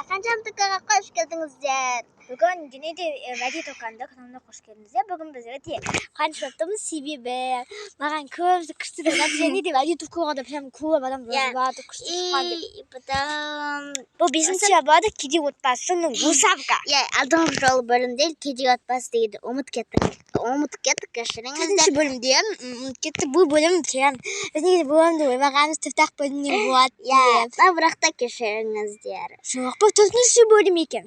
Қаншамдыққа қош келдіңіздер. Бүгін және де Мәди Токанды каналына қош келдіңіздер. Бүгін біз өте қуаныштымыз, себебі маған көп күшті жазады және де Мәди Токанға да прям көп адам жазады, күшті шыққан деп. Потом Бұл 5-ші болады, кедей отбасының усавка. Алдыңғы жолы бөлімде кедей отбасы дегенді ұмытып кеттік, кешіріңіздер. 4-ші бөлімде кеттік. Бұл бөлім прям біз негізі бөлімді ойлағанбыз, тіптақ бөлімнен болады деп. Бірақ та кешіріңіздер. Жоқ, бұл 4-ші бөлім екен.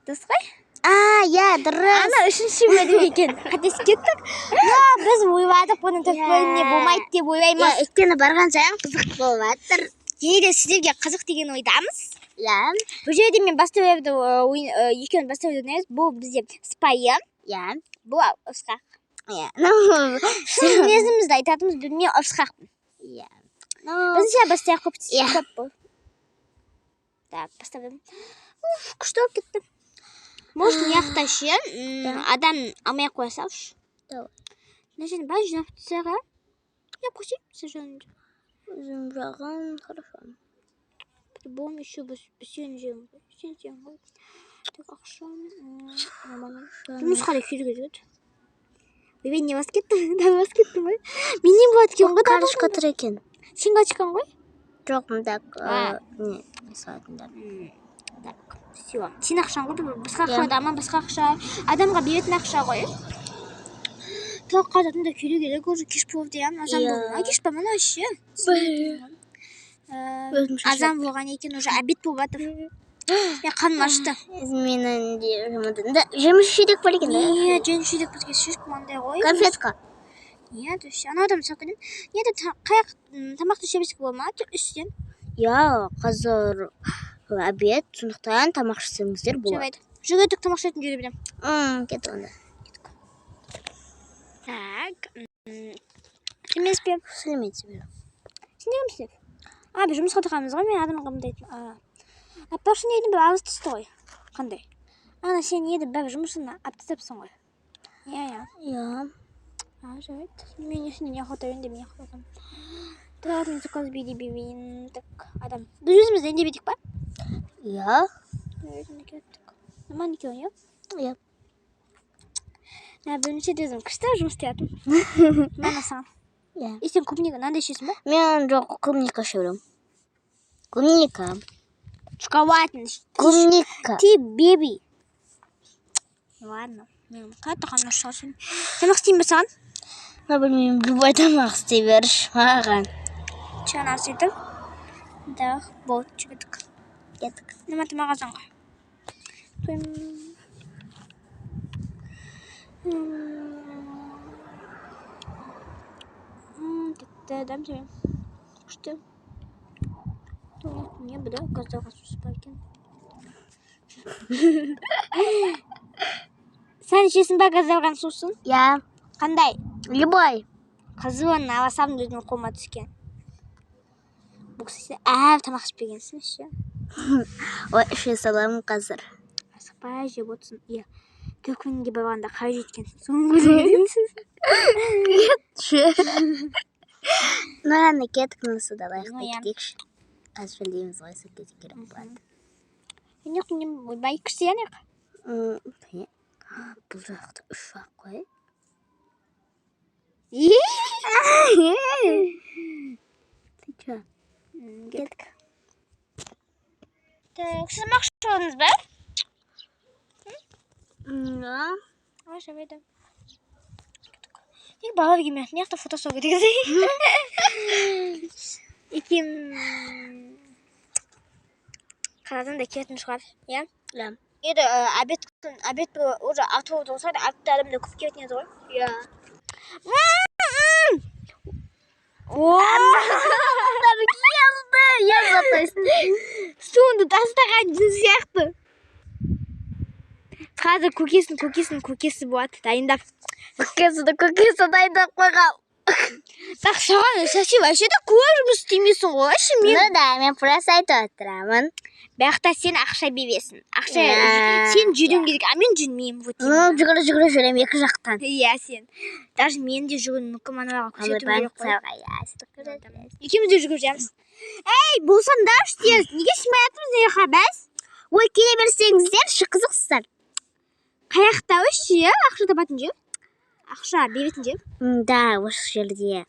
Дұрыс қой? Дұрыс. Ана 3-ші бөлім екен. Қателесіп кеттік. Біз ойладық, бұның 4 бөлімде болмайды деп ойлаймыз. Өйткені барған сайын қызық болып жатыр. Және де сіздерге қызық деген ойдамыз. Бұл жерде мен бастауды екеуін бастауды ойнаймыз. Бұл бізде спайы. Бұл ұрысқақ. Сіздің мінезімізді айтатынымыз білмей ұрысқақпын. Біздіңше бастайық көп бұл. Так, бастадым. Күшті болып кетті. Может, мияқта ше адам алмай қоя салшы. Значит, бәрі жинап тастайық, а? Я қосайын, сіз жанында. Өзім жағын, хорошо. По-любому еще сен жеуім ғой. Так, ақшам. Жұмысқа да күйрге жүреді. Ойбай, не бас кеттім? Да, бас кеттім ғой. Менен болады екен ғой. Қарышқа тұр екен. Сен қачқан ғой? Жоқ, мұндақ не салатындар. Так, все. Сен ақшан ғой, басқа ақша адамға басқа ақша. Адамға беретін ақша ғой. Так, қазатында күйре керек, уже кеш болды дейін. Азан болды. Кеш па мұны ше? Азан болған екен, уже обед болып жатыр. Я қаным ашты. Менің де жұмадында. Жеміс-жидек бар екен, да? Жеміс-жидек бізге шешіп маңдай ғой. Конфетка. То есть ана адам сақын. Қаяқ тамақты шебесік болмады, үстен. Қазір обед, сондықтан тамақ ішсеңіздер болады. Жүгедік тамақ ішетін жүре білем. Кеттік онда. Так. Сәлеметсіз бе? Сәлеметсіз бе? Сен негімсіз? Біз жұмысқа тақамыз ғой, мен адам қамдайтын. Аппақшын едім бір ауыз түсті ғой. Қандай? Ана сен еді бәбі жұмысына аптасапсың ғой. Жарайды. Мен есіне не қотайын деп не қотам. Так, мен заказ бейді. Так, адам. Біз өзіміз әнде бедік па? Өзімді кеттік. Наман екеуін, Бірінші өзім күшті жұмыс істейтін. Мен асаған. Сен клубника нандай ішесің ба? Мен жоқ, клубника ішемін. Клубника. Шоколадный. Клубника. Ты беби. Ладно. Қатты қаны шалшын. Тамақ істейін бе саған? Білмеймін, любой тамақ істей берші маған. Чан асетіп? Да, болды, жүгедік. Кеттік. Нема тамақ азанға. Дәм сөйін. Күшті. Не бұда? Газдауға сөз бар екен. Сән ішесің ба газдауған сусын? Қандай? Любой. Қызуын аласам өзінің қолыма түскен. Бұл кісі тамақ ішпегенсің ше. Іше саламын қазір. Асықпай жеп отырсын. Төкмінге барғанда қалай жеткенсің? Соны көрсеңіз. Ладно, кеттік мұнысы лайық кетейікші. Қазір білдейміз ғой, сол кетіп керек болады. Мен ойбай күшті яғын еқ? Бұл жақта 3 ақ қой. Ты чё? Кеттік. Так, сіз тамақ ішіп алдыңыз ба? Жабайды. Тек бала келмей, неқта фото сол керек. Екем қаладан да келетін шығар, Еді обед уже автобус болсайды, атты адамда көп келетін еді ғой. Суынды тастаған жын сияқты. Қазір көкесі болады, дайындап. Көкесі дайындап қойғам. Так саған сәси вообще да көп жұмыс істемейсің ғой. Ну да, мен просто айтып отырамын. Бақта сен ақша бересің. Ақша сен жүруің керек, а мен жүрмеймін. Вот Ну, жүгіріп жүремін екі жақтан. Иә, сен. Даже мен де жүгіру мүмкін аналарға көрсету керек қой. Екеуміз де жүгіріп жүреміз. Ей, болсаңдаршы тез. Неге шықпай жатырмыз неге біз? Ой, келе берсеңіздерші, қызықсыздар. Қаяқта өші, ақша табатын жер? Ақша беретін жер? Да, осы жерде.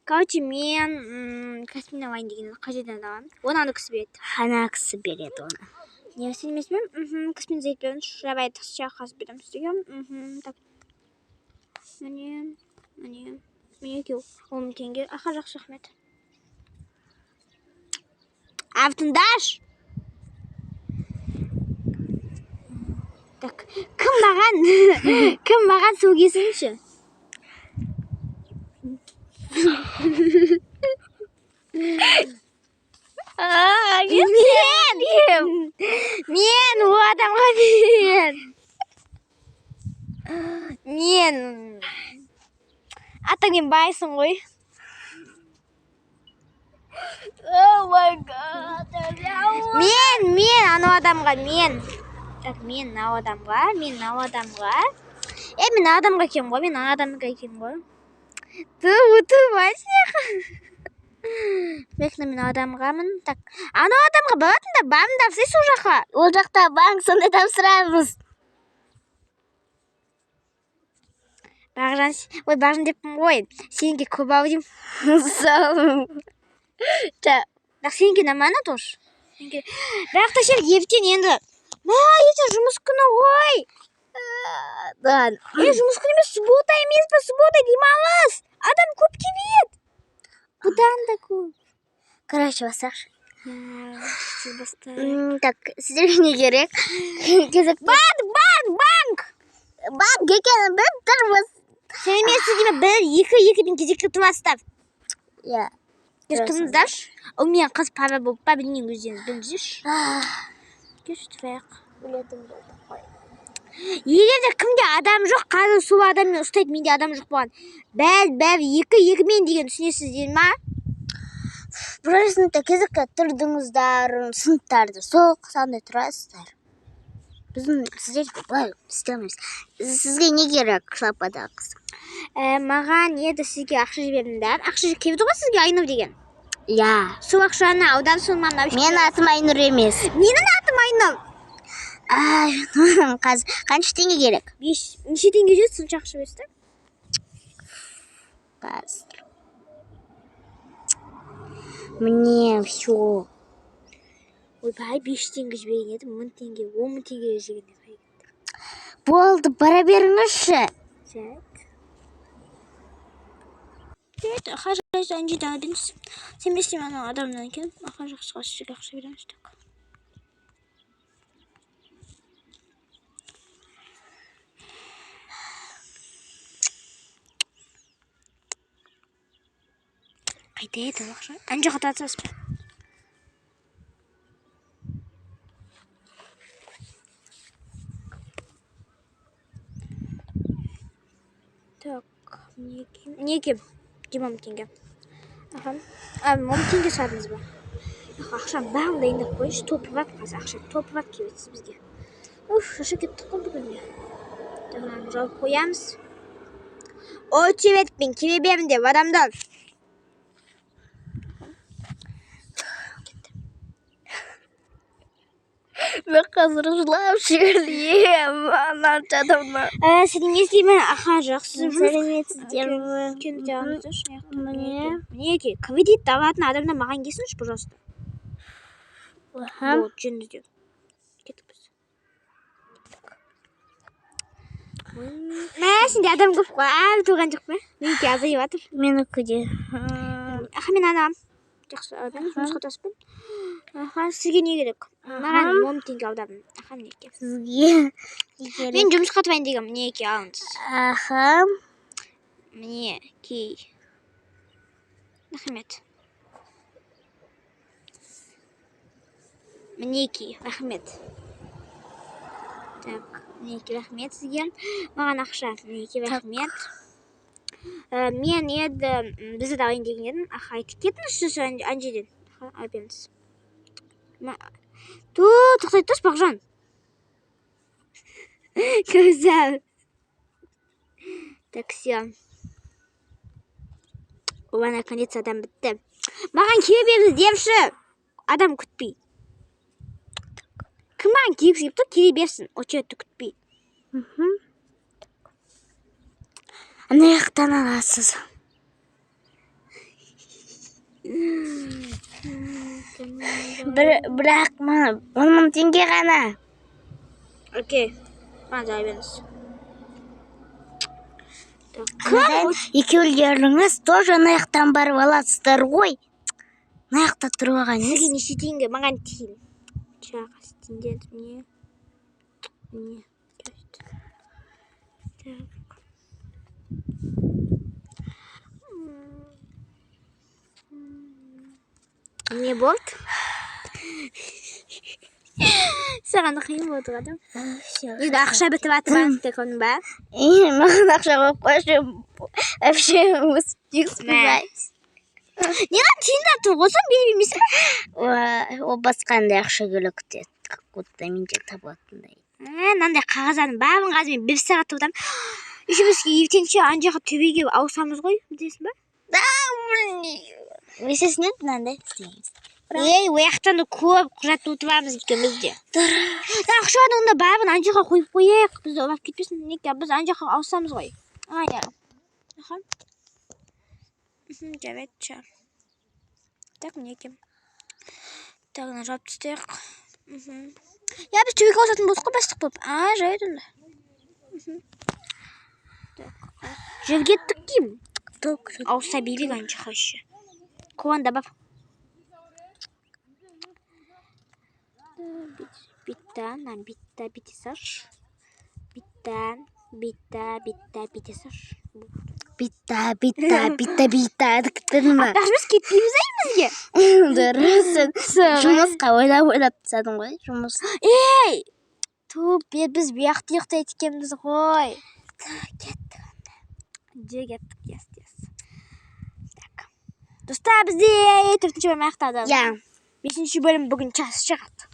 Короче, мен каспин алайын деген қажеттен алам. Оны ана кісі береді. Ана кісі береді оны. Не, сен емес мен? Каспин зайт беріңізші. Жабай тасша қазып беремін сізге. Так. Міне екеу. 10 теңге. Аха, жақсы, рахмет. Артындаш. Так, кім маған су кесінші? Мен о адамға мен атаңмен байсың ғой. Oh my god. Мен анау адамға Так, мен анау адамға. Мен адамға кем ғой. Мен ана адамға кем ғой. Ты вообще. Мен адамғамын. Так, анау адамға баратын да барым тапсырсыз ол жаққа. Ол жақта банк сонда тапсырамыз. Бағжан деппін ғой. Сенге көп аудим. Так, сенге нормально тоже? Бірақ та сен ертең енді. Ертең жұмыс күні ғой. Жұмыс күні емес, суббота емес пе? Суббота демалыс. Адам көп келеді. Бұдан да көп. Короче, басақшы. Так, сіздерге не керек? Банк! Банк екенін біліп тұрмыз. Сен емес деме бір, екіден кезекке тұрмастар. Иә. Тұрыңыздаршы. Ол мен қыз пара болып па білмеймін өздеріңіз біліңіздерші. Кеш тұрайық. Білетін болдық қой. Егер де кімде адам жоқ, қазір сол адаммен ұстайды, менде адам жоқ болған. Бәл, екімен деген түсінесіздер ма? Бір сыныпта кезекке тұрдыңыздар, сыныптарды сол қысандай тұрасыздар. Сіздер былай істемейміз. Сізге не керек, шападағы қыз? Маған еді сізге ақша жібердіңдер. Ақша келді ғой сізге Айнұр деген. Иә. Сол ақшаны аудан соңынан алып. Мен атым Айнұр емес. Менің атым Айнұр. Қанша теңге керек? 5. Неше теңге жетті, сонша ақша берсің? Қазір. Мне все. Ойбай, 5 теңге жіберген едім, 1000 теңге, 10.000 теңге жіберген едім. Болды, бара беріңізші. Так. Аха жақсы әнжейді алыңыз. Сен бестен ана адамнан екен. Аха жақсы ақша береміз. Так. Қайда еді ақша? Ән жаққа татсыз ба? Так, неге? 20 теңге. Аха. 10 теңге садыңыз ба? Ақшам бәрін дайындап қойшы, топырат қазір ақша. Топырат кебетсіз бізге. Шашы кеттік қой бүгін. Тағынан жауып қоямыз. Ой, чебетпен кебе берін деп адамдар. Мен қазір жылап жүрем. Анарша адамна. Сен не істеймін? Аха, жақсы. Сәлеметсіздер. Мінеке, кредит алатын адамдар маған келсінші, пожалуйста. Вот, жөніңізде. Кеттік біз. Сенде адам көп қой. Тұрған жоқ па? Мінеке, азайып жатыр. Менікіде. Аха, мен анам. Жақсы, жұмысқа таспын. Аха, сізге не керек? Маған 10 теңге аудардым. Аха, мінеке. Сізге не керек? Мен жұмысқа табайын дегем, мінеке алыңыз. Аха. Мінеке. Рахмет. Мінеке, рахмет. Так, мінеке, рахмет сізге. Маған ақша, мінеке, рахмет. Мен еді бізді дайын деген едім. Аха, айтып кетіңізші ана жерден. Айбеміз. Тоқтай тұршы Бақжан. Көзәл. Так, все. Ова, наконец адам бітті. Маған кие беріңіз демші. Адам күтпей. Кім маған киіпсі кепті, келе берсін. Очеретті күтпей. Ана жақтан аласыз. Бірақ 10.000 теңге ғана. Окей. Жай беріңіз. Екеулеріңіз тоже ана жақтан барып аласыздар ғой. Ана жақта тұрып алған не? Сізге неше теңге? Маған тиын. Жағасы теңдер не? Не? Не болды? Саған қиын болды адам. Үйде ақша бітіп атып банкте қойдың ба? Маған ақша қойып қойшы. Вообще не успевать. Неған тиындар тұр қойсам бермеймесің? Ол басқандай ақша келіп күтеді. Как будто менде табатындай. Мынандай қағаздардың бәрін қазір мен 1 сағат тұрдым. Үшімізге ертеңше ана жаққа төбеге ауысамыз ғой, білесің ба? Есесіне мынандай істейміз. Ояқтан да көп құжат ұтырамыз екеуміз де. Ақшаны онда бәрін ана жаққа қойып қояйық. Бізді олап кетпесін. Неге біз ана жаққа ауысамыз ғой. Ая. Жарайды. Так, мінекей. Так, жауап түстейік. Я біз төбеге ауысатын болдық қой бастық болып. Жарайды онда. Жерге тіккейм. Ауыса билік ана жаққа еще. Кован добав. Биттан, биттесаш. Биттан, биттесаш. Bitта. Күттің ма? Біз кетпейміз бізге. Дұрыс. Жұмысқа ойлап тастадың ғой. Жұмыс. Ей! Біз бұяқты ұйықтайды екенбіз ғой. Кеттік анда. Кеттік. Достар, бізде 4-ші бөлім аяқтады. 5-ші бөлім бүгін час шығады.